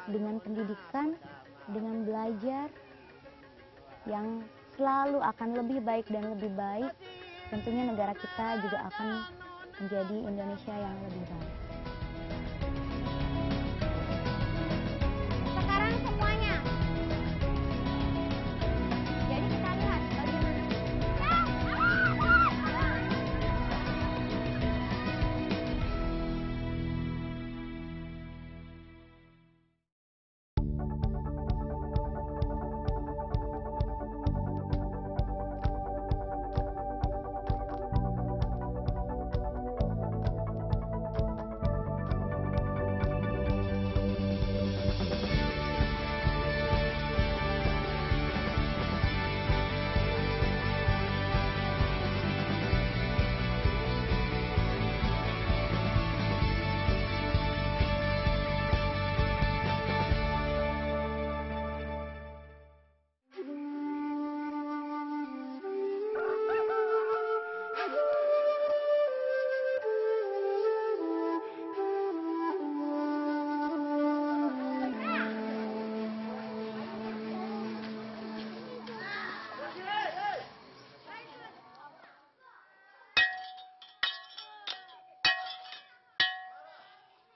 dengan pendidikan, dengan belajar yang selalu akan lebih baik dan lebih baik, tentunya negara kita juga akan menjadi Indonesia yang lebih baik. Sekarang semuanya. Jadi kita lihat bagaimana.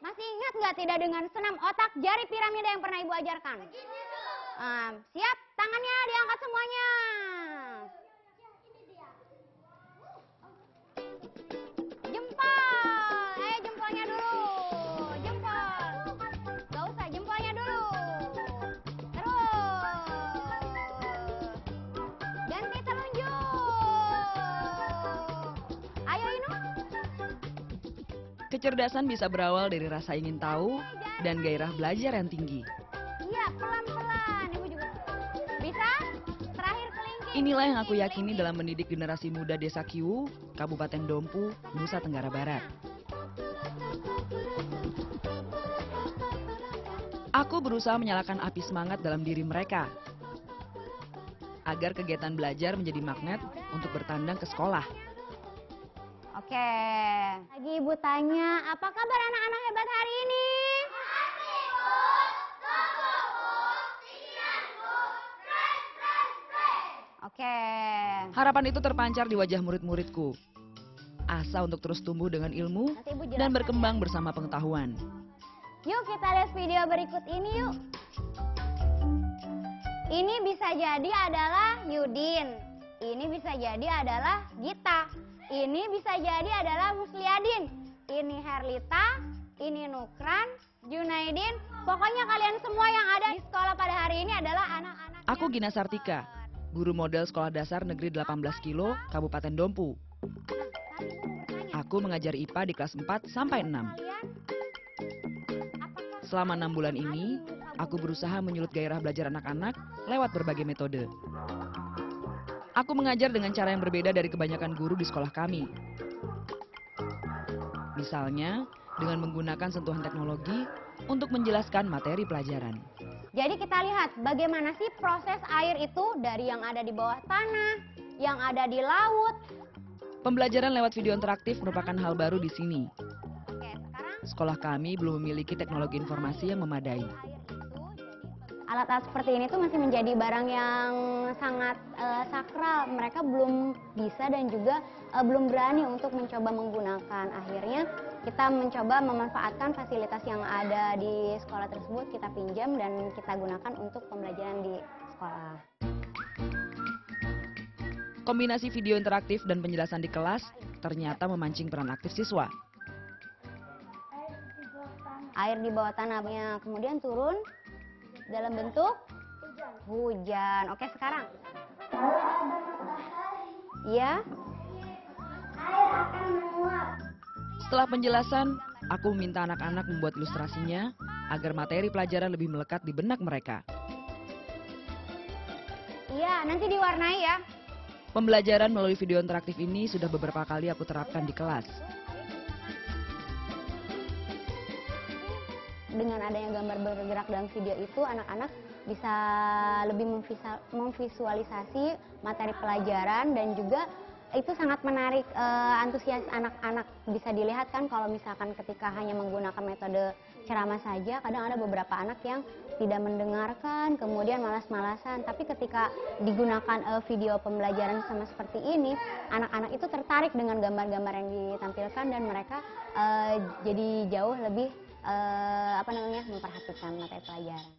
Masih ingat nggak tidak dengan senam otak jari piramida yang pernah Ibu ajarkan? Siap, tangannya diangkat semuanya. Jempol, jempolnya dulu. Jempol, nggak usah jempolnya dulu. Terus, ganti telunjuk. Ayo Inu. Kecerdasan bisa berawal dari rasa ingin tahu dan gairah belajar yang tinggi. Iya, pelan-pelan. Ibu juga bisa. Terakhir kelingking. Inilah yang aku yakini dalam mendidik generasi muda Desa Kiwu, Kabupaten Dompu, Nusa Tenggara Barat. Aku berusaha menyalakan api semangat dalam diri mereka, agar kegiatan belajar menjadi magnet untuk bertandang ke sekolah. Oke. Lagi Ibu tanya, apa kabar anak-anak hebat hari ini? Oke. Harapan itu terpancar di wajah murid-muridku. Asa untuk terus tumbuh dengan ilmu Nanti Ibu dan jelaskan berkembang ya. bersama pengetahuan. Yuk kita lihat video berikut ini yuk. Ini bisa jadi adalah Yudin. Ini bisa jadi adalah Gita. Ini bisa jadi adalah Musliadin. Ini Herlita. Ini Nukran. Junaidin. Pokoknya kalian semua yang ada di sekolah pada hari ini adalah anak-anak. Aku Gina Sartika, guru model Sekolah Dasar Negeri 18 Kilo, Kabupaten Dompu. Aku mengajar IPA di kelas 4 sampai 6. Selama 6 bulan ini, aku berusaha menyulut gairah belajar anak-anak lewat berbagai metode. Aku mengajar dengan cara yang berbeda dari kebanyakan guru di sekolah kami. Misalnya, dengan menggunakan sentuhan teknologi untuk menjelaskan materi pelajaran. Jadi kita lihat bagaimana sih proses air itu dari yang ada di bawah tanah, yang ada di laut. Pembelajaran lewat video interaktif merupakan hal baru di sini. Oke, sekarang Sekolah kami belum memiliki teknologi informasi yang memadai. alat-alat seperti ini tuh masih menjadi barang yang sangat sakral. Mereka belum bisa dan juga belum berani untuk mencoba menggunakan. Akhirnya kita mencoba memanfaatkan fasilitas yang ada di sekolah tersebut, kita pinjam dan kita gunakan untuk pembelajaran di sekolah. Kombinasi video interaktif dan penjelasan di kelas ternyata memancing peran aktif siswa. Air di bawah tanahnya kemudian turun dalam bentuk hujan. Oke, sekarang. Iya. Air akan menguap. Setelah penjelasan, aku meminta anak-anak membuat ilustrasinya agar materi pelajaran lebih melekat di benak mereka. Iya, nanti diwarnai ya. Pembelajaran melalui video interaktif ini sudah beberapa kali aku terapkan di kelas. Dengan adanya gambar bergerak dalam video itu, anak-anak bisa lebih memvisualisasi materi pelajaran dan juga itu sangat menarik antusias anak-anak. Bisa dilihat kan kalau misalkan ketika hanya menggunakan metode ceramah saja, kadang ada beberapa anak yang tidak mendengarkan, kemudian malas-malasan. Tapi ketika digunakan video pembelajaran sama seperti ini, anak-anak itu tertarik dengan gambar-gambar yang ditampilkan dan mereka jadi jauh lebih memperhatikan materi pelajaran.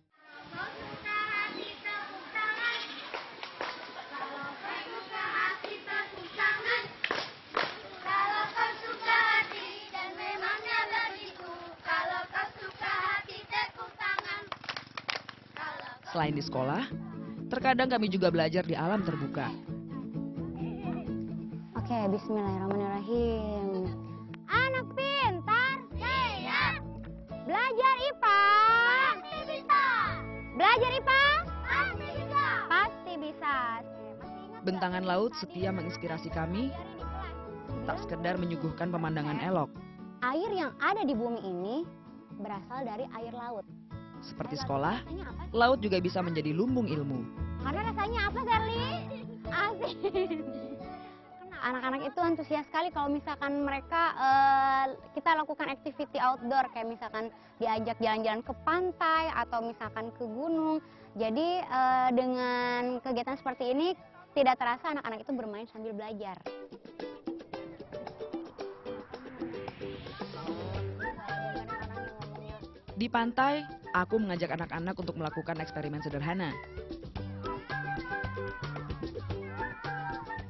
Selain di sekolah, terkadang kami juga belajar di alam terbuka. Oke, bismillahirrahmanirrahim. Anak pintar, iya. Belajar IPA. Pasti bisa. Belajar IPA. Pasti bisa. Pasti bisa. Bentangan laut setia menginspirasi kami, tak sekedar menyuguhkan pemandangan elok. Air yang ada di bumi ini berasal dari air laut. Seperti sekolah, laut juga bisa menjadi lumbung ilmu. Karena rasanya apa, Garli? Asik. Anak-anak itu antusias sekali kalau misalkan mereka kita lakukan activity outdoor, kayak misalkan diajak jalan-jalan ke pantai atau misalkan ke gunung. Jadi dengan kegiatan seperti ini tidak terasa anak-anak itu bermain sambil belajar. Di pantai, aku mengajak anak-anak untuk melakukan eksperimen sederhana.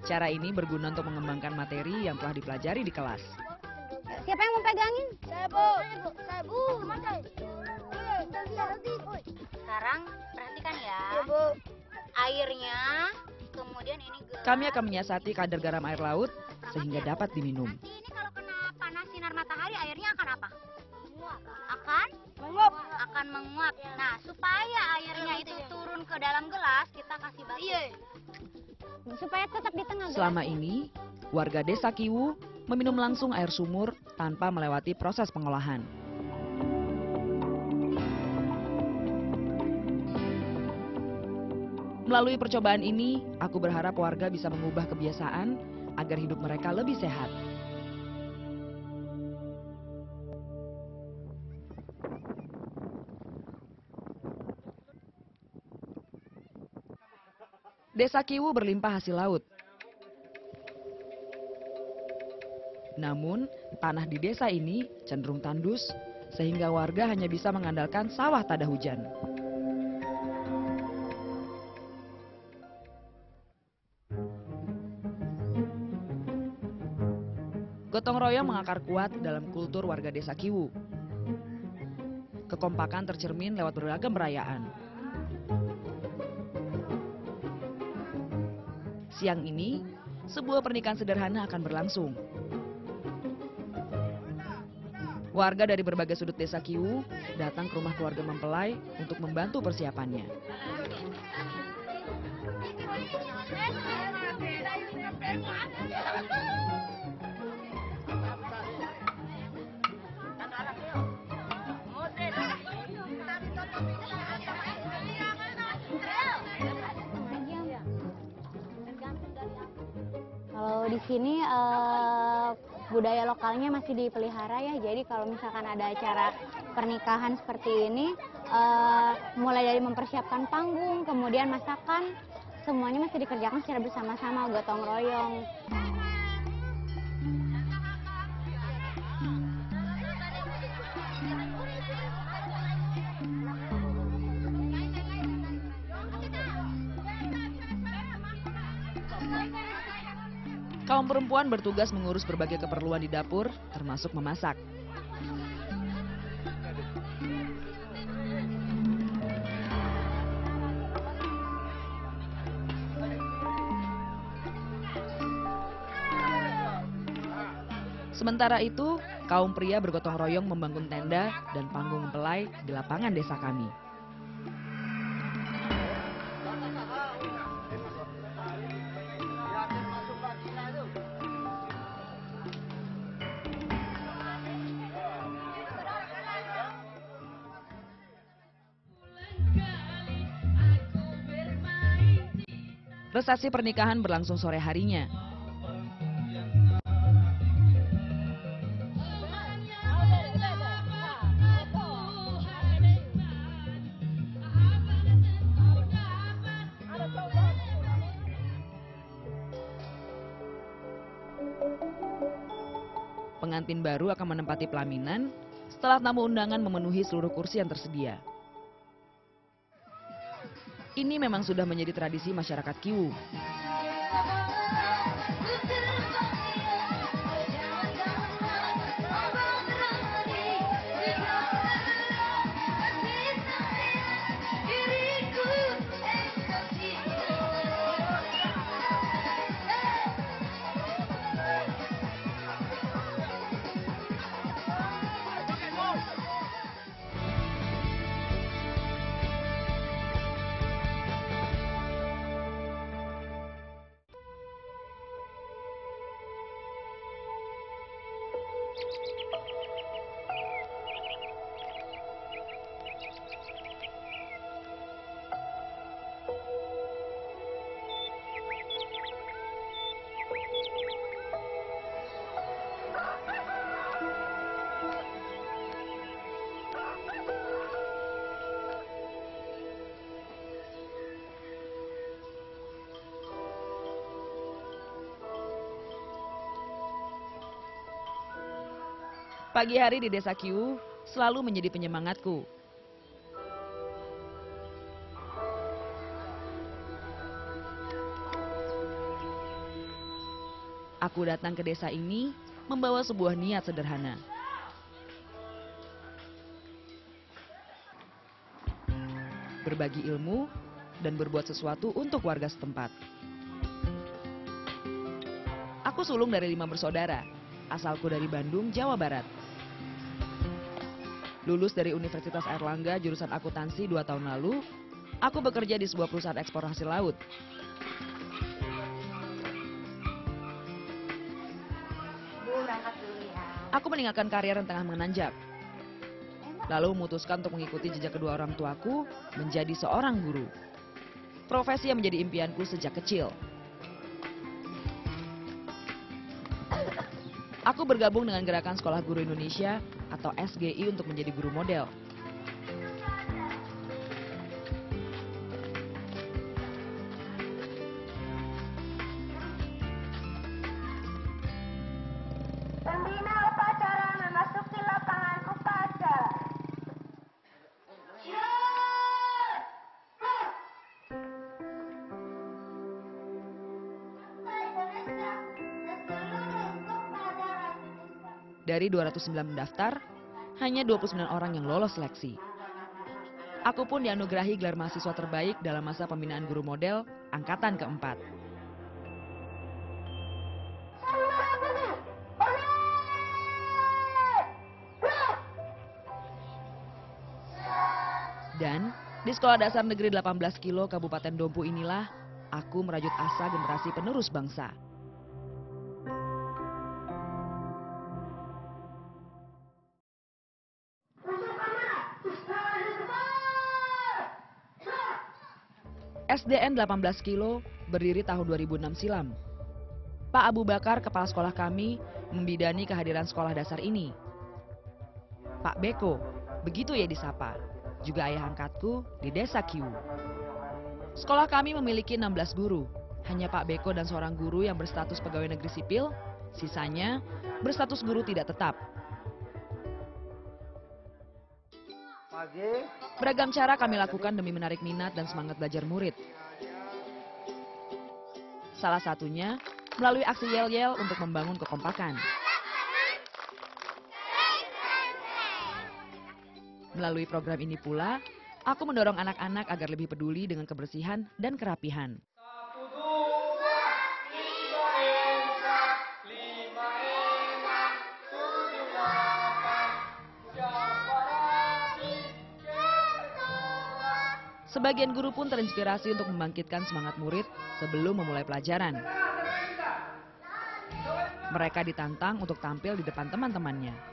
Cara ini berguna untuk mengembangkan materi yang telah dipelajari di kelas. Siapa yang mau pegangin? Saya, Bu. Sekarang perhatikan ya. Ya, Bu. Airnya, kemudian ini Kami akan menyiasati kadar garam air laut sehingga dapat diminum. Nanti ini kalau kena panas sinar matahari, airnya akan apa? Akan menguap. Nah, supaya airnya itu turun ke dalam gelas, kita kasih batu. Iya. Supaya tetap di tengah gelas. Selama ini, warga desa Kiwu meminum langsung air sumur tanpa melewati proses pengolahan. Melalui percobaan ini, aku berharap warga bisa mengubah kebiasaan agar hidup mereka lebih sehat. Desa Kiwu berlimpah hasil laut. Namun, tanah di desa ini cenderung tandus, sehingga warga hanya bisa mengandalkan sawah tada hujan. Gotong royong mengakar kuat dalam kultur warga desa Kiwu. Kekompakan tercermin lewat beragam perayaan. Siang ini, sebuah pernikahan sederhana akan berlangsung. Warga dari berbagai sudut desa Kiwu datang ke rumah keluarga mempelai untuk membantu persiapannya. Kalau di sini budaya lokalnya masih dipelihara ya. Jadi kalau misalkan ada acara pernikahan seperti ini, mulai dari mempersiapkan panggung, kemudian masakan, semuanya masih dikerjakan secara bersama-sama, gotong royong. Kaum perempuan bertugas mengurus berbagai keperluan di dapur, termasuk memasak. Sementara itu, kaum pria bergotong royong membangun tenda dan panggung mempelai di lapangan desa kami. Resepsi pernikahan berlangsung sore harinya. pengantin baru akan menempati pelaminan setelah tamu undangan memenuhi seluruh kursi yang tersedia. Ini memang sudah menjadi tradisi masyarakat Kiwu. Pagi hari di Desa Kiwu selalu menjadi penyemangatku. Aku datang ke desa ini membawa sebuah niat sederhana. Berbagi ilmu dan berbuat sesuatu untuk warga setempat. Aku sulung dari 5 bersaudara, asalku dari Bandung, Jawa Barat. Lulus dari Universitas Airlangga jurusan akuntansi 2 tahun lalu, aku bekerja di sebuah perusahaan ekspor hasil laut. Aku meninggalkan karir yang tengah menanjak. Lalu memutuskan untuk mengikuti jejak kedua orang tuaku menjadi seorang guru. Profesi yang menjadi impianku sejak kecil. Aku bergabung dengan Gerakan Sekolah Guru Indonesia atau SGI untuk menjadi guru model. Pembina upacara memasuki lapangan upacara. Dari 209 mendaftar, hanya 29 orang yang lolos seleksi. Aku pun dianugerahi gelar mahasiswa terbaik dalam masa pembinaan guru model angkatan keempat. Dan di Sekolah Dasar Negeri 18 Kilo Kabupaten Dompu inilah aku merajut asa generasi penerus bangsa. SDN 18 Kilo berdiri tahun 2006 silam. Pak Abu Bakar, kepala sekolah kami, membidani kehadiran sekolah dasar ini. Pak Beko, begitu ya disapa, juga ayah angkatku di Desa Kiwu. Sekolah kami memiliki 16 guru, hanya Pak Beko dan seorang guru yang berstatus pegawai negeri sipil, sisanya berstatus guru tidak tetap. Beragam cara kami lakukan demi menarik minat dan semangat belajar murid. Salah satunya melalui aksi yel-yel untuk membangun kekompakan. Melalui program ini pula, aku mendorong anak-anak agar lebih peduli dengan kebersihan dan kerapihan. Sebagian guru pun terinspirasi untuk membangkitkan semangat murid sebelum memulai pelajaran. Mereka ditantang untuk tampil di depan teman-temannya.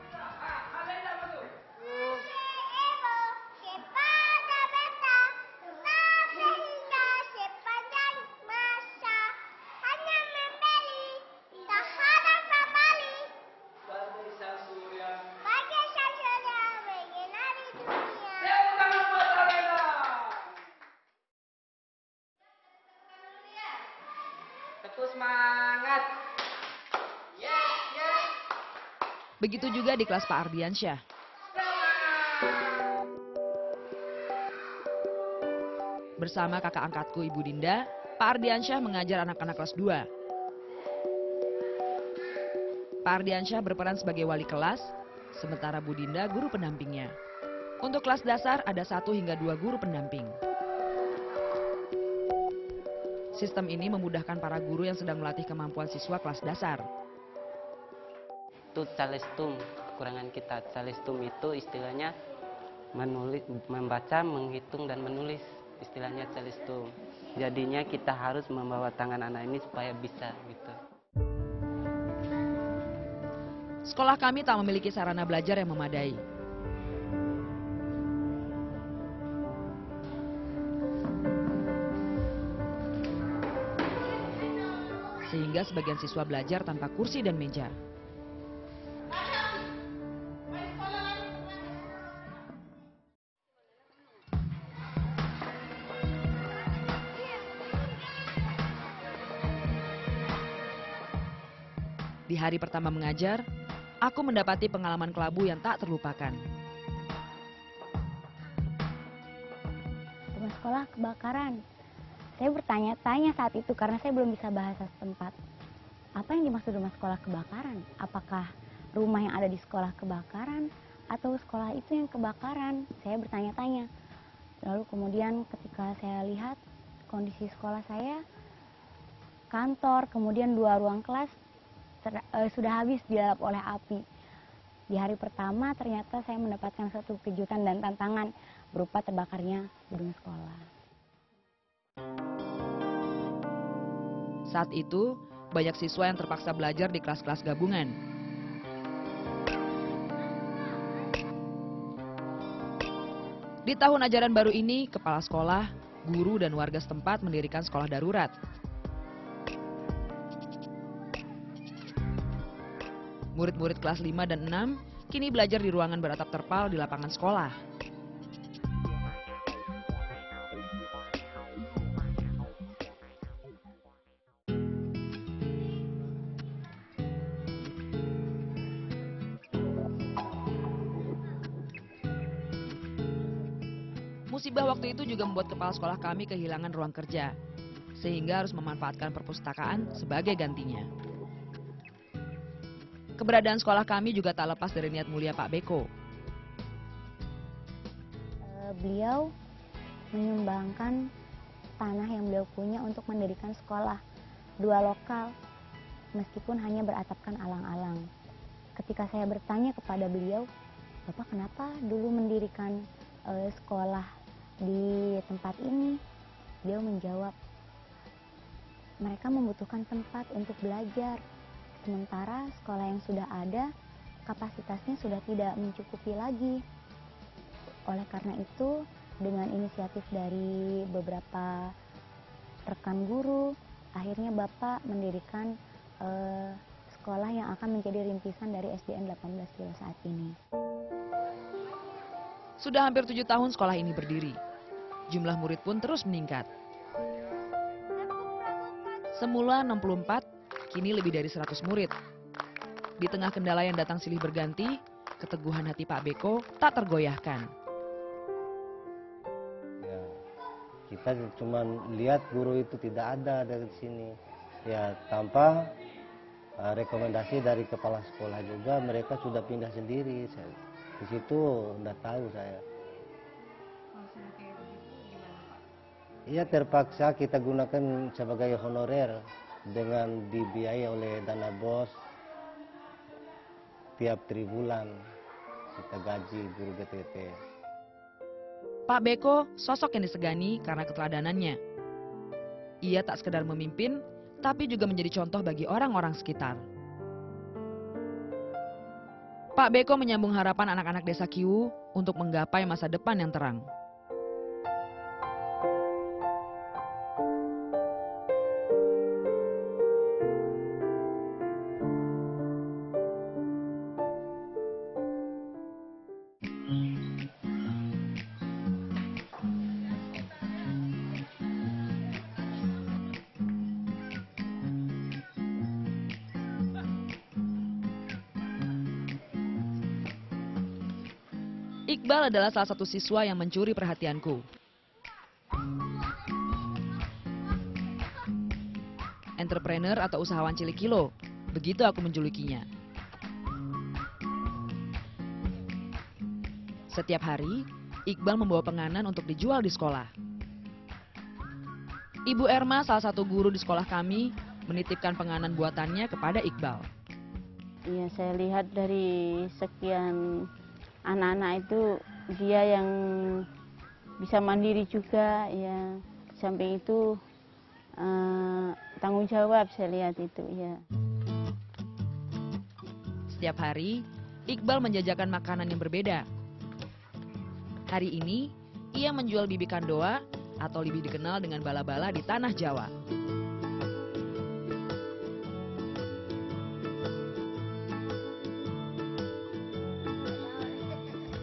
Semangat. Begitu juga di kelas Pak Ardiansyah. Bersama kakak angkatku Ibu Dinda, Pak Ardiansyah mengajar anak-anak kelas 2. Pak Ardiansyah berperan sebagai wali kelas, sementara Bu Dinda guru pendampingnya. Untuk kelas dasar ada 1 hingga 2 guru pendamping. Sistem ini memudahkan para guru yang sedang melatih kemampuan siswa kelas dasar. Itu calestum, kekurangan kita. Calestum itu istilahnya menulis, membaca, menghitung, dan menulis. Istilahnya calestum. Jadinya kita harus membawa tangan anak ini supaya bisa gitu. Sekolah kami tak memiliki sarana belajar yang memadai. Sehingga sebagian siswa belajar tanpa kursi dan meja. Di hari pertama mengajar, aku mendapati pengalaman kelabu yang tak terlupakan. Rumah sekolah kebakaran. Saya bertanya-tanya saat itu karena saya belum bisa bahasa setempat. Apa yang dimaksud rumah sekolah kebakaran? Apakah rumah yang ada di sekolah kebakaran atau sekolah itu yang kebakaran? Saya bertanya-tanya. Lalu kemudian ketika saya lihat kondisi sekolah saya, kantor, kemudian 2 ruang kelas sudah habis dilalap oleh api. Di hari pertama ternyata saya mendapatkan satu kejutan dan tantangan berupa terbakarnya gedung sekolah. Saat itu, banyak siswa yang terpaksa belajar di kelas-kelas gabungan. Di tahun ajaran baru ini, kepala sekolah, guru, dan warga setempat mendirikan sekolah darurat. Murid-murid kelas 5 dan 6 kini belajar di ruangan beratap terpal di lapangan sekolah. Musibah waktu itu juga membuat kepala sekolah kami kehilangan ruang kerja, sehingga harus memanfaatkan perpustakaan sebagai gantinya. Keberadaan sekolah kami juga tak lepas dari niat mulia Pak Beko. Beliau menyumbangkan tanah yang beliau punya untuk mendirikan sekolah 2 lokal, meskipun hanya beratapkan alang-alang. Ketika saya bertanya kepada beliau, Bapak kenapa dulu mendirikan sekolah di tempat ini? Beliau menjawab, mereka membutuhkan tempat untuk belajar. Sementara sekolah yang sudah ada, kapasitasnya sudah tidak mencukupi lagi. Oleh karena itu, dengan inisiatif dari beberapa rekan guru, akhirnya Bapak mendirikan sekolah yang akan menjadi rintisan dari SDN 18 Kilo saat ini. Sudah hampir 7 tahun sekolah ini berdiri. Jumlah murid pun terus meningkat. Semula 64, kini lebih dari 100 murid. Di tengah kendala yang datang silih berganti, keteguhan hati Pak Beko tak tergoyahkan. Ya, kita cuma lihat guru itu tidak ada dari sini. Ya, tanpa rekomendasi dari kepala sekolah juga, mereka sudah pindah sendiri. Di situ udah tahu saya. Iya, terpaksa kita gunakan sebagai honorer dengan dibiayai oleh dana BOS tiap tribulan kita gaji guru BTT. Pak Beko sosok yang disegani karena keteladanannya. Ia tak sekedar memimpin, tapi juga menjadi contoh bagi orang-orang sekitar. Pak Beko menyambung harapan anak-anak desa Kiwu untuk menggapai masa depan yang terang. Iqbal adalah salah satu siswa yang mencuri perhatianku. Entrepreneur atau usahawan cilik kilo, begitu aku menjulukinya. Setiap hari, Iqbal membawa penganan untuk dijual di sekolah. Ibu Erma, salah satu guru di sekolah kami, menitipkan penganan buatannya kepada Iqbal. Ya, saya lihat dari sekian anak-anak itu dia yang bisa mandiri juga, ya. Samping itu tanggung jawab saya lihat itu, ya. Setiap hari, Iqbal menjajakan makanan yang berbeda. Hari ini, ia menjual bibi kandoa atau lebih dikenal dengan bala-bala di tanah Jawa.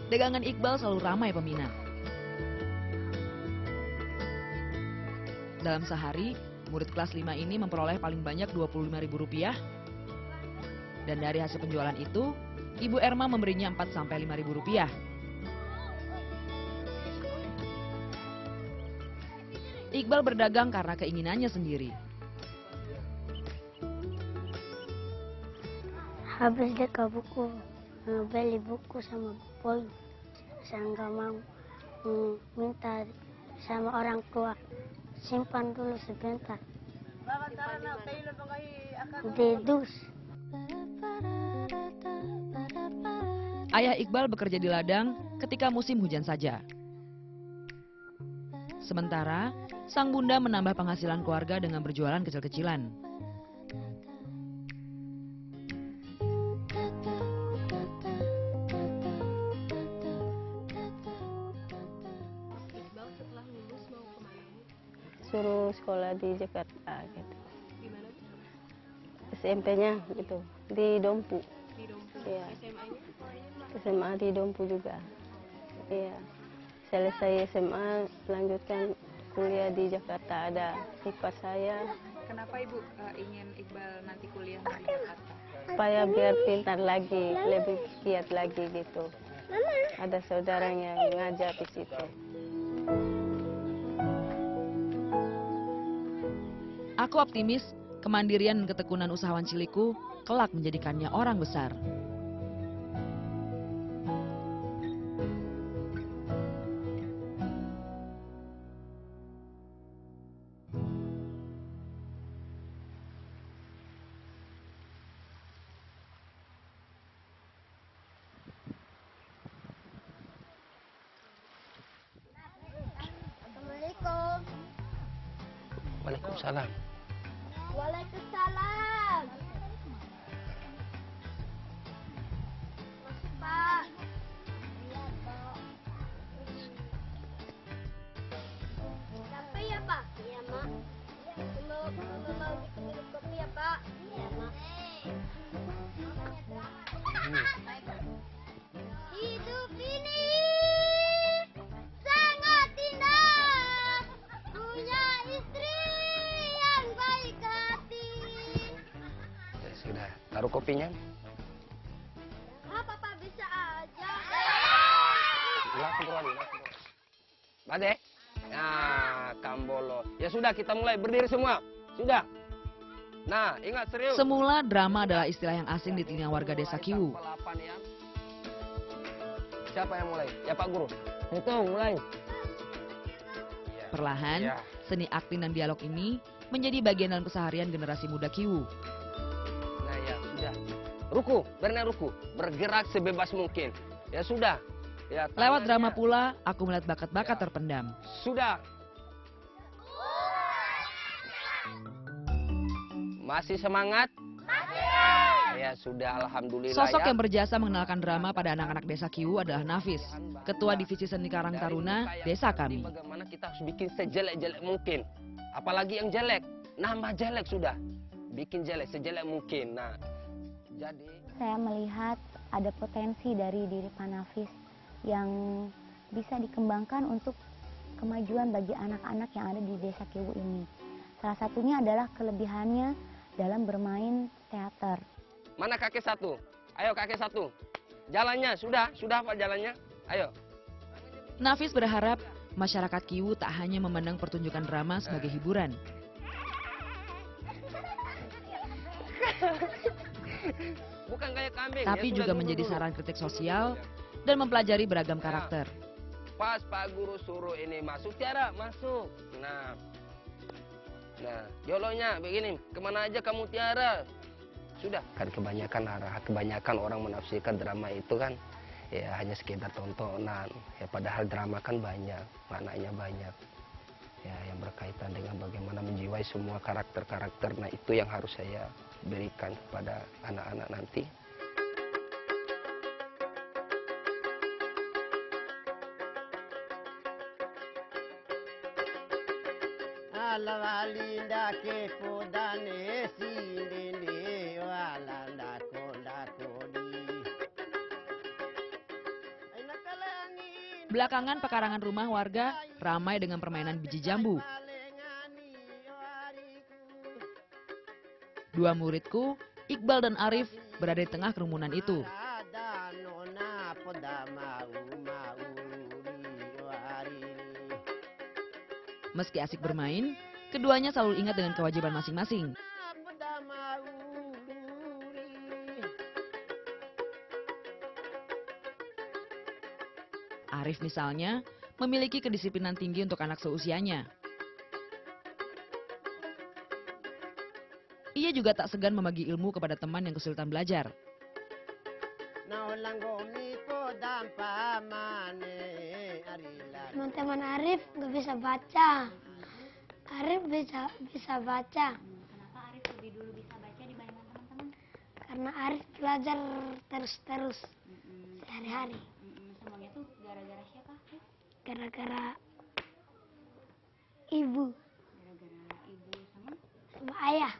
Dagangan Iqbal selalu ramai peminat. Dalam sehari, murid kelas 5 ini memperoleh paling banyak Rp25.000. Dan dari hasil penjualan itu, Ibu Erma memberinya Rp4-5.000. Iqbal berdagang karena keinginannya sendiri. Habis dekat buku, beli buku sama boy. Saya nggak mau minta sama orang tua. Simpan dulu sebentar. Di dus. Ayah Iqbal bekerja di ladang ketika musim hujan saja. Sementara, sang bunda menambah penghasilan keluarga dengan berjualan kecil-kecilan. Suruh sekolah di Jakarta gitu. Di mana? SMP-nya gitu, di Dompu. Di Dompu. Iya. SMA-nya? SMA di Dompu juga. Iya. Selesai SMA, lanjutkan kuliah di Jakarta, ada ipar saya. Kenapa Ibu ingin Iqbal nanti kuliah di Jakarta? Supaya biar pintar lagi, lebih giat lagi gitu. Ada saudaranya yang ngajar di situ. Aku optimis kemandirian dan ketekunan usahawan cilikku kelak menjadikannya orang besar. Assalamualaikum. Waalaikumsalam. Waalaikumsalam. Masuk, Pak. Iya, Pak. Sampai ya, Pak? Iya, Mak. Mau bikin kopi ya, Pak? Iya, Mak. Hidup ini sangat indah. Punya istri yang baik hati. Ya sudah, taruh kopinya. Papa bisa aja. Langsung berani. Bade? Nah, Kambolo. Ya sudah, kita mulai berdiri semua. Sudah. Nah, ingat serius. Semula drama adalah istilah yang asing di telinga warga desa Kiwu. Siapa yang mulai? Ya Pak Guru. Itu mulai. Perlahan, Ya. seni akting dan dialog ini menjadi bagian dalam keseharian generasi muda Kiwu. Nah ya sudah. Ruku, benar ruku. Bergerak sebebas mungkin. Ya sudah. Ya, Lewat drama tangannya. pula, aku melihat bakat-bakat Ya. terpendam. Sudah. Masih semangat? Masih. Ya sudah, alhamdulillah. Sosok ya. yang berjasa mengenalkan drama pada anak-anak desa Kiwu adalah Nafis, Ketua Divisi Seni Karang Taruna desa kami. Bagaimana kita harus bikin sejelek-jelek mungkin. Apalagi yang jelek, nambah jelek sudah. Bikin jelek sejelek mungkin. Nah, jadi Saya melihat ada potensi dari diri Pak Nafis yang bisa dikembangkan untuk kemajuan bagi anak-anak yang ada di desa Kiwu ini. Salah satunya adalah kelebihannya dalam bermain teater. mana kakek satu? Ayo kakek satu. Jalannya sudah apa jalannya? Ayo. Nafis berharap masyarakat Kiwu tak hanya memandang pertunjukan drama sebagai hiburan, Bukan kayak kambing. tapi ya, juga sudah menjadi dulu. saran kritik sosial dan mempelajari beragam karakter. Pas Pak Guru suruh ini masuk, Tiara masuk. Nah, jolonya begini, kemana aja kamu Tiara? Sudah. Kan kebanyakan orang menafsirkan drama itu kan ya hanya sekedar tontonan. Ya padahal drama kan banyak, maknanya banyak. Ya yang berkaitan dengan bagaimana menjiwai semua karakter-karakter. Nah itu yang harus saya berikan kepada anak-anak nanti. Alawalinda ke podane sindene walanda konda kodi. Belakangan pekarangan rumah warga ramai dengan permainan biji jambu. Dua muridku, Iqbal dan Arif, berada di tengah kerumunan itu. Meski asik bermain, keduanya selalu ingat dengan kewajiban masing-masing. Arif misalnya memiliki kedisiplinan tinggi untuk anak seusianya. Ia juga tak segan membagi ilmu kepada teman yang kesulitan belajar. Teman-teman Arif nggak bisa baca. Arif bisa baca. Kenapa Arif lebih dulu bisa baca dibandingkan teman-teman? Karena Arif belajar terus sehari-hari. Semuanya tuh gara-gara siapa? Gara-gara ibu Gara-gara ibu sama ayah.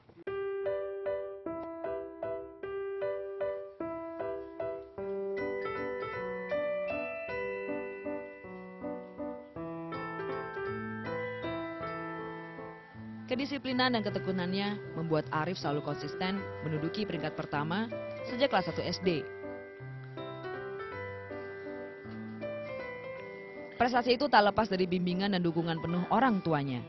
Kedisiplinan dan ketekunannya membuat Arif selalu konsisten menduduki peringkat pertama sejak kelas 1 SD. Prestasi itu tak lepas dari bimbingan dan dukungan penuh orang tuanya.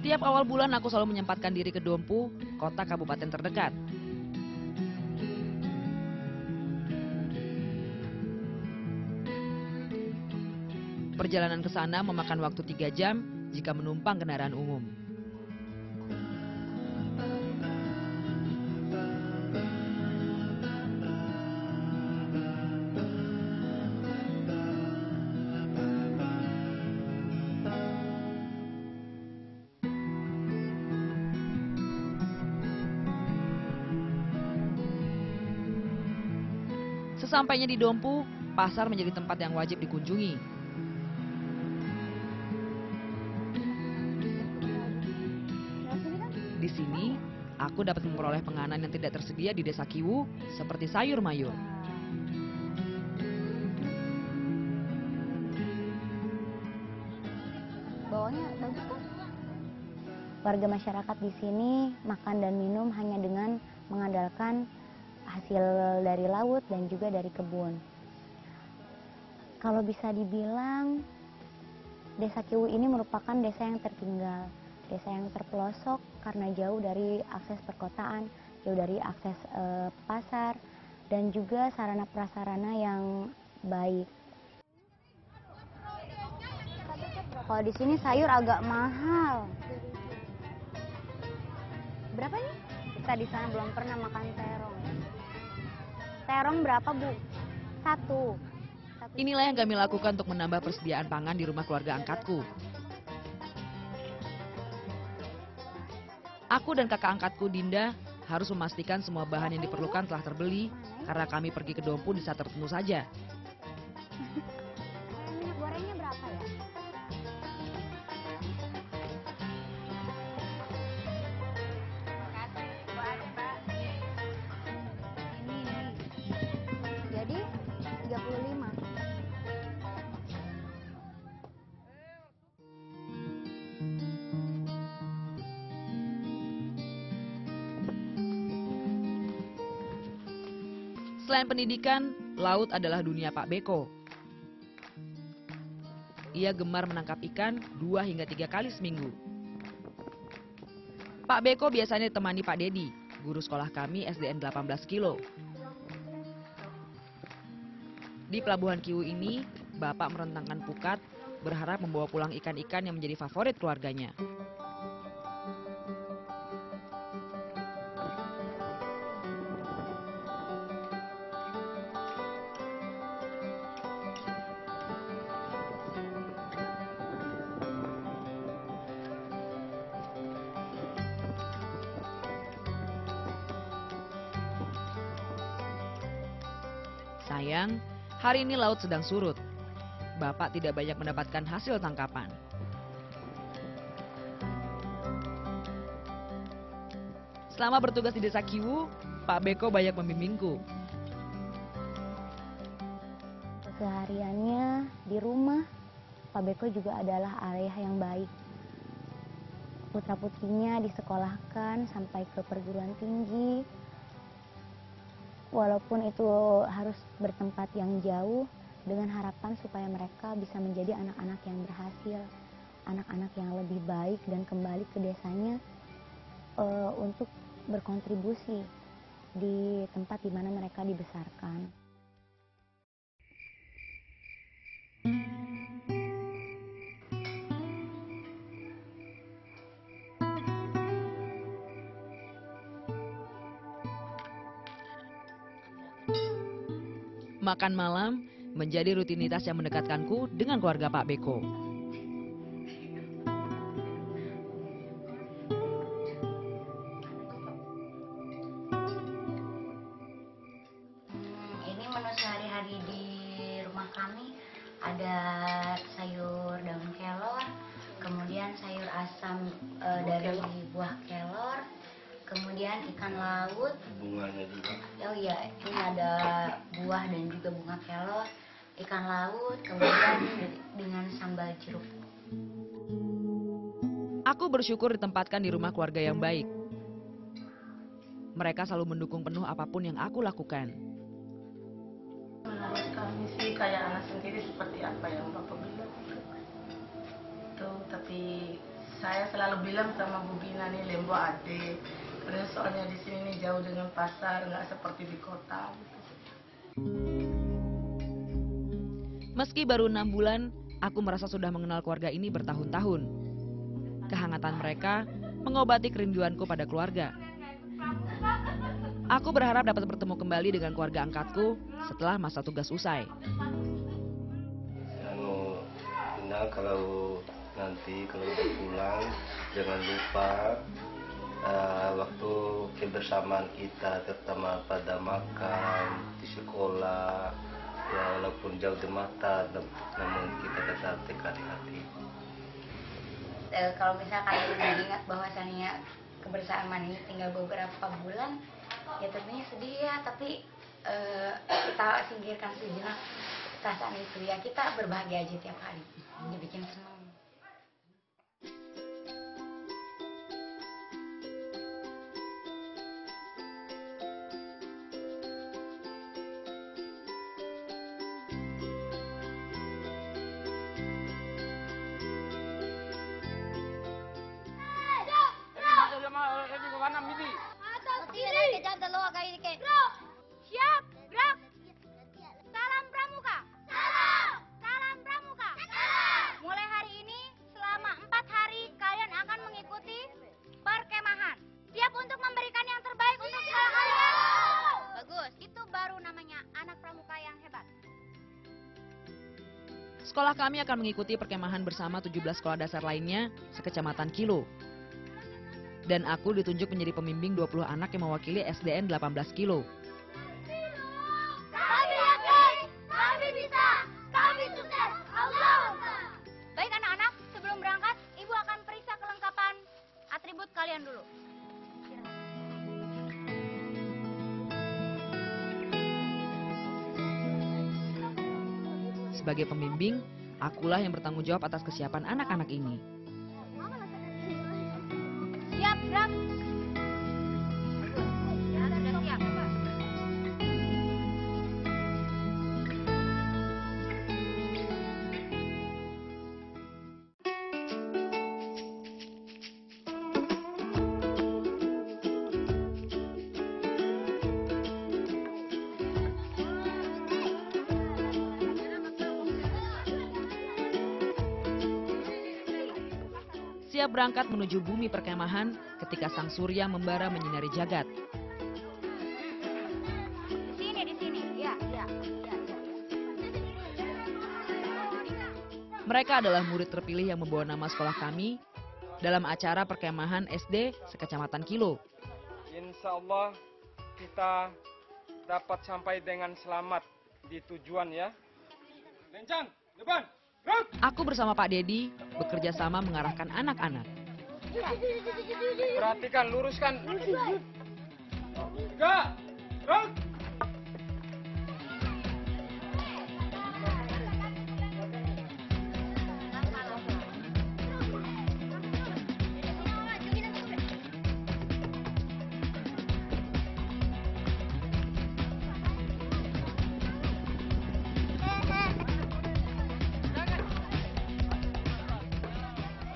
Tiap awal bulan aku selalu menyempatkan diri ke Dompu, kota kabupaten terdekat. Perjalanan ke sana memakan waktu 3 jam jika menumpang kendaraan umum. Sesampainya di Dompu, pasar menjadi tempat yang wajib dikunjungi. Di sini, aku dapat memperoleh penganan yang tidak tersedia di desa Kiwu, seperti sayur mayur. Bawahnya bagus kan? Warga masyarakat di sini makan dan minum hanya dengan mengandalkan hasil dari laut dan juga dari kebun. Kalau bisa dibilang, desa Kiwu ini merupakan desa yang tertinggal, desa yang terpelosok karena jauh dari akses perkotaan, jauh dari akses pasar, dan juga sarana prasarana yang baik. Kalau di sini sayur agak mahal. Berapa nih? Kita di sana belum pernah makan terong. Terong berapa, Bu? Satu. Inilah yang kami lakukan untuk menambah persediaan pangan di rumah keluarga angkatku. Aku dan kakak angkatku Dinda harus memastikan semua bahan yang diperlukan telah terbeli karena kami pergi ke Dompu di saat tertentu saja. Minyak gorengnya berapa ya? Ini. Jadi 35. Selain pendidikan, laut adalah dunia Pak Beko. Ia gemar menangkap ikan 2 hingga 3 kali seminggu. Pak Beko biasanya ditemani Pak Dedi, guru sekolah kami SDN 18 Kilo. Di Pelabuhan Kiwu ini, Bapak merentangkan pukat, berharap membawa pulang ikan-ikan yang menjadi favorit keluarganya. Sayang, hari ini laut sedang surut. Bapak tidak banyak mendapatkan hasil tangkapan. Selama bertugas di Desa Kiwu, Pak Beko banyak membimbingku. Kesehariannya di rumah, Pak Beko juga adalah ayah yang baik. Putra-putrinya disekolahkan sampai ke perguruan tinggi. Walaupun itu harus bertempat yang jauh, dengan harapan supaya mereka bisa menjadi anak-anak yang berhasil, anak-anak yang lebih baik dan kembali ke desanya untuk berkontribusi di tempat di mana mereka dibesarkan. Makan malam menjadi rutinitas yang mendekatkanku dengan keluarga Pak Beko. Ini menu sehari-hari di rumah kami ada sayur daun kelor, kemudian sayur asam dari buah kelor, kemudian ikan laut. Bunganya juga. Oh iya, ini ada buah dan juga bunga kelor, ikan laut, kemudian dengan sambal jeruk. Aku bersyukur ditempatkan di rumah keluarga yang baik. Mereka selalu mendukung penuh apapun yang aku lakukan. Menurut kami sih kayak anak sendiri seperti apa yang Bapak bilang. Tuh, tapi saya selalu bilang sama Bu Bina nih, Lembo Ade. Karena soalnya di sini nih jauh dengan pasar, nggak seperti di kota. Meski baru 6 bulan, aku merasa sudah mengenal keluarga ini bertahun-tahun. Kehangatan mereka mengobati kerinduanku pada keluarga. Aku berharap dapat bertemu kembali dengan keluarga angkatku setelah masa tugas usai. Nah, kalau nanti kalau udah pulang, jangan lupa waktu kebersamaan kita, terutama pada makan di sekolah, ya walaupun jauh di mata, namun kita tetap dekat di hati. Kalau misalkan mengingat bahwasannya kebersamaan ini tinggal beberapa bulan, ya tentunya sedih ya, tapi kita singkirkan sejenak perasaan itu ya, kita berbahagia aja tiap hari, dibikin senang. Siap, gerak. Salam Pramuka. Salam Pramuka. Mulai hari ini selama 4 hari kalian akan mengikuti perkemahan. Siap untuk memberikan yang terbaik untuk sekolah kalian? Bagus, itu baru namanya anak pramuka yang hebat. Sekolah kami akan mengikuti perkemahan bersama 17 sekolah dasar lainnya sekecamatan Kilo. Dan aku ditunjuk menjadi pembimbing 20 anak yang mewakili SDN 18 kilo. Kami yakin, kami bisa, kami sukses. Allahumma. Baik anak-anak, sebelum berangkat, Ibu akan periksa kelengkapan atribut kalian dulu. Sebagai pembimbing, akulah yang bertanggung jawab atas kesiapan anak-anak ini. Siap, gerak. Ya, sudah siap. Siap berangkat menuju bumi perkemahan ketika sang surya membara menyinari jagat. Di sini. Ya. Mereka adalah murid terpilih yang membawa nama sekolah kami dalam acara perkemahan SD sekecamatan Kilo. Insya Allah kita dapat sampai dengan selamat di tujuan ya. Lencang, depan. Aku bersama Pak Dedi bekerja sama mengarahkan anak-anak. Perhatikan, luruskan. 3, gerak.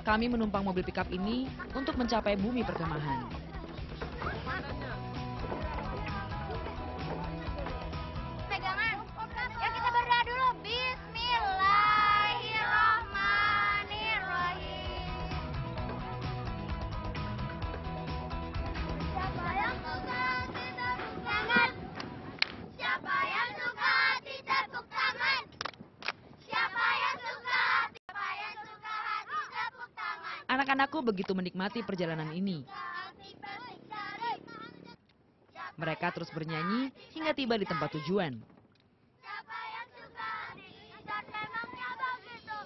Kami menumpang mobil pickup ini untuk mencapai bumi perkemahan. Pegangan. Ya kita berdoa dulu. Bismillahirrahmanirrahim. Siapa yang suka ditepuk tangan? Siapa yang suka ditepuk tangan? Siapa yang suka ditepuk tangan? Anak-anakku begitu menikmati perjalanan ini. Mereka terus bernyanyi hingga tiba di tempat tujuan. Siapa yang suka dan memangnya begitu.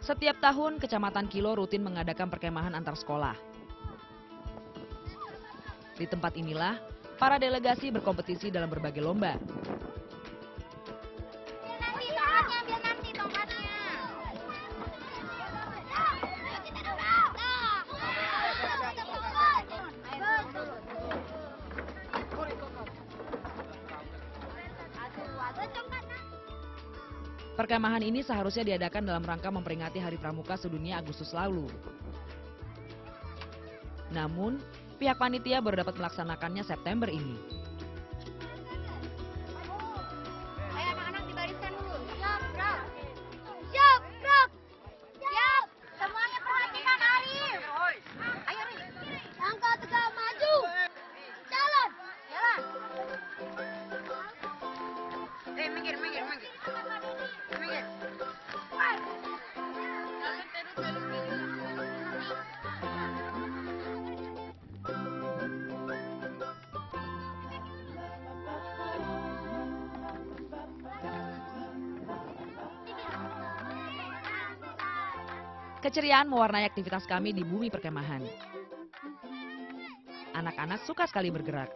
Setiap tahun, Kecamatan Kilo rutin mengadakan perkemahan antar sekolah. Di tempat inilah, para delegasi berkompetisi dalam berbagai lomba. Ambil nanti tongkatnya. Perkemahan ini seharusnya diadakan dalam rangka memperingati Hari Pramuka Sedunia Agustus lalu. Namun, pihak panitia baru dapat melaksanakannya September ini. Ayo anak-anak dibariskan dulu. Siap, gerak. Siap, gerak. Siap. Semuanya perhatikan Arif. Ayo Arif. Langkah tegak maju. Jalan. Minggir. Keceriaan mewarnai aktivitas kami di bumi perkemahan. Anak-anak suka sekali bergerak.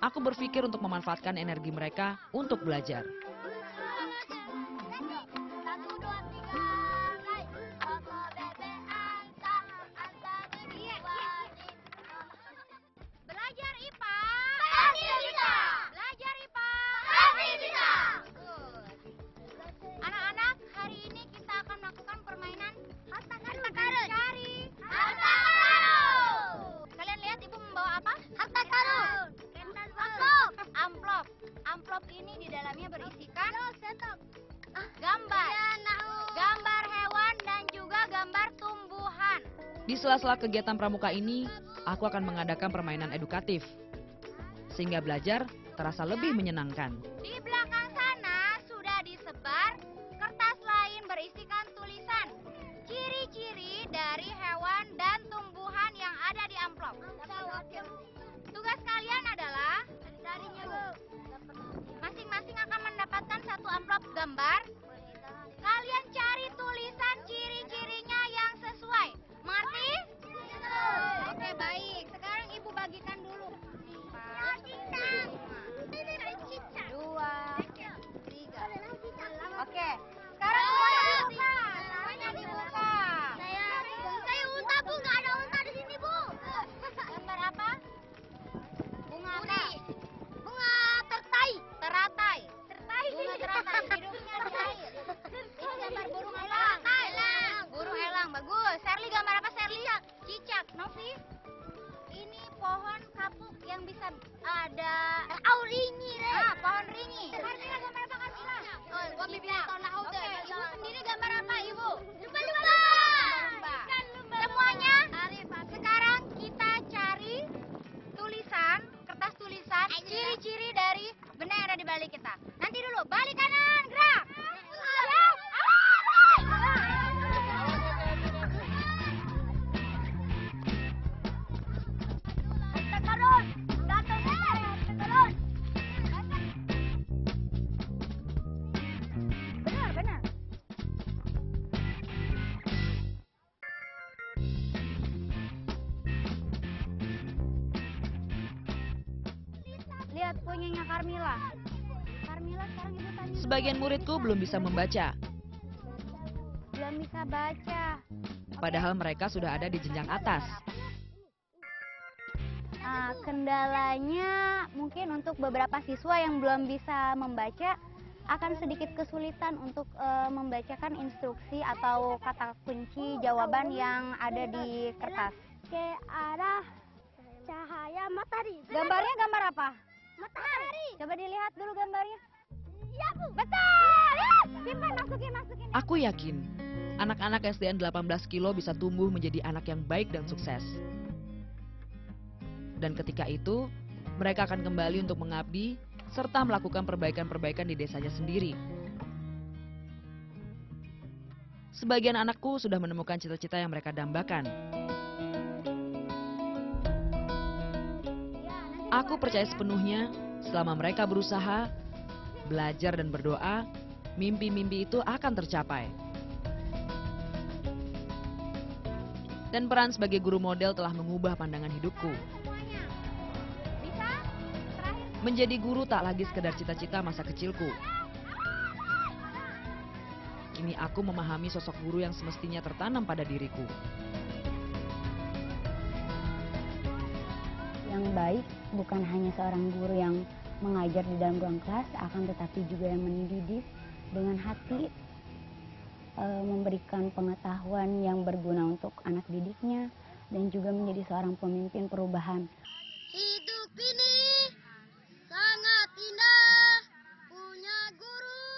Aku berpikir untuk memanfaatkan energi mereka untuk belajar. Belajar IPA. Pasti bisa. Belajar IPA. Pasti bisa. Anak-anak, hari ini kita akan melakukan permainan harta karun. Cari. Harta karun. Kalian lihat ibu membawa apa? Harta karun. Amplop. Amplop ini di dalamnya berisikan gambar. Gambar hewan dan juga gambar tumbuhan. Di sela-sela kegiatan pramuka ini, aku akan mengadakan permainan edukatif. Sehingga belajar terasa lebih menyenangkan. Di belakang saya. amplop gambar. Kalian cari tulisan ciri-cirinya yang sesuai. Mengerti? Oke, baik. Sekarang Ibu bagikan dulu. 4, 5, 2, 3. Oke. Sekarang semuanya dibuka. Saya unta, Bu. Nggak ada unta di sini, Bu. Gambar apa? Bunga apa? Bunga teratai. Teratai. Bunga teratai. Hidungnya di air. Ini gambar burung elang. Burung elang, bagus. Serli gambar apa, Serli? Cicak. Novi? Ini pohon kapuk yang bisa ada ringi, pohon ringi. Karmila gambar apa, Karmila? Oh, gua bibir tanah udah. Oke, Ibu sendiri gambar apa, Ibu? Lumba. Semuanya sekarang kita cari tulisan, kertas tulisan, ciri-ciri dari benda yang ada di balik kita. Nanti dulu, balik kanan, gerak. Benar. Lihat punyanya Karmila. Karmila sekarang Ibu tanya. Sebagian muridku belum bisa membaca, Belum bisa baca. padahal mereka sudah ada di jenjang atas. Kendalanya mungkin untuk beberapa siswa yang belum bisa membaca akan sedikit kesulitan untuk membacakan instruksi atau kata kunci jawaban yang ada di kertas. Ke arah cahaya matahari. Gambarnya gambar apa? Matahari. Coba dilihat dulu gambarnya. Iya, Bu. Betul! Simpan, masukin. Aku yakin anak-anak SDN 18 Kilo bisa tumbuh menjadi anak yang baik dan sukses. Dan ketika itu, mereka akan kembali untuk mengabdi serta melakukan perbaikan-perbaikan di desanya sendiri. Sebagian anakku sudah menemukan cita-cita yang mereka dambakan. Aku percaya sepenuhnya selama mereka berusaha, belajar dan berdoa, mimpi-mimpi itu akan tercapai. Dan peran sebagai guru model telah mengubah pandangan hidupku. Menjadi guru tak lagi sekedar cita-cita masa kecilku. Kini aku memahami sosok guru yang semestinya tertanam pada diriku. Yang baik bukan hanya seorang guru yang mengajar di dalam ruang kelas, akan tetapi juga yang mendidik dengan hati, memberikan pengetahuan yang berguna untuk anak didiknya, dan juga menjadi seorang pemimpin perubahan. Hidup ini sangat indah, punya guru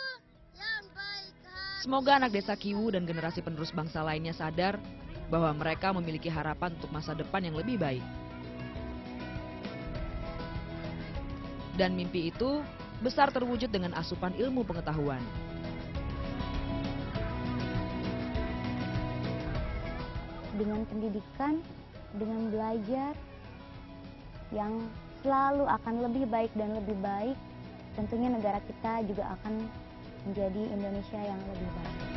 yang baik hati. Semoga anak desa Kiwu dan generasi penerus bangsa lainnya sadar bahwa mereka memiliki harapan untuk masa depan yang lebih baik. Dan mimpi itu besar terwujud dengan asupan ilmu pengetahuan. Dengan pendidikan, dengan belajar yang selalu akan lebih baik dan lebih baik, tentunya negara kita juga akan menjadi Indonesia yang lebih baik.